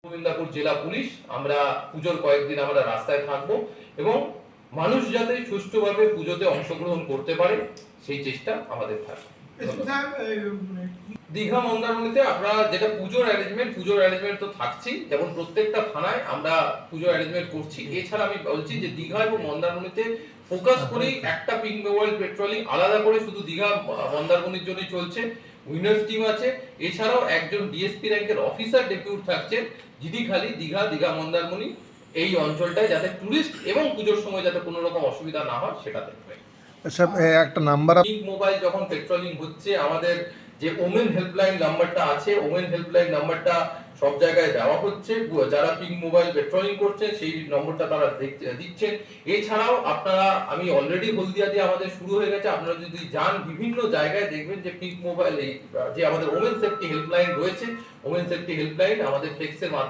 গোবিন্দপুর জেলা পুলিশ আমরা পুজোর কয়েকদিন আমরা রাস্তায় থাকবো এবং মানুষ যাতে সুষ্ঠুভাবে পুজোতে অংশগ্রহণ করতে পারে সেই চেষ্টা আমাদের থাকবে। দীঘা মন্দারমণিতে আমরা যেটা পুজোর অ্যারেঞ্জমেন্ট তো থাকছি, যেমন প্রত্যেকটা থানায় আমরা পুজোর অ্যারেঞ্জমেন্ট করছি। এছাড়া আমি বলছি যে দীঘা এবং মন্দারমণিতে ফোকাস করেই একটা পিঙ্ক মোবাইল পেট্রোলিং আলাদা করে শুধু দীঘা মন্দারমণির জন্যই চলছে। উইনার্স টিম আছে, এছাড়াও একজন ডিএসপি র্যাঙ্কের অফিসার ডেপুট থাকছেন, যিনি খালি দীঘা মন্দারমণি এই অঞ্চলটায় যাতে টুরিস্ট এবং পুজোর সময় যাতে কোনো রকম অসুবিধা না হয় সেটা দেখবে। স্যার একটা নাম্বার পিঙ্ক মোবাইল যখন পেট্রোলিং হচ্ছে, আমাদের যে ওমেন হেল্পলাইন নাম্বারটা আছে, ওমেন হেল্পলাইন নাম্বারটা সব জায়গায় দেওয়া হচ্ছে। যারা পিঙ্ক মোবাইল পেট্রোলিং করছে সেই নম্বরটা তারা দিচ্ছেন। এছাড়াও আপনারা, আমি অলরেডি হলদিয়া দিয়ে আমাদের শুরু হয়ে গেছে, আপনারা যদি যান বিভিন্ন জায়গায় দেখবেন যে পিঙ্ক মোবাইল যে আমাদের ওমেন সেফটি হেল্পলাইন রয়েছে, ওমেন সেফটি হেল্পলাইন আমাদের ফ্লেক্সের মাধ্যমে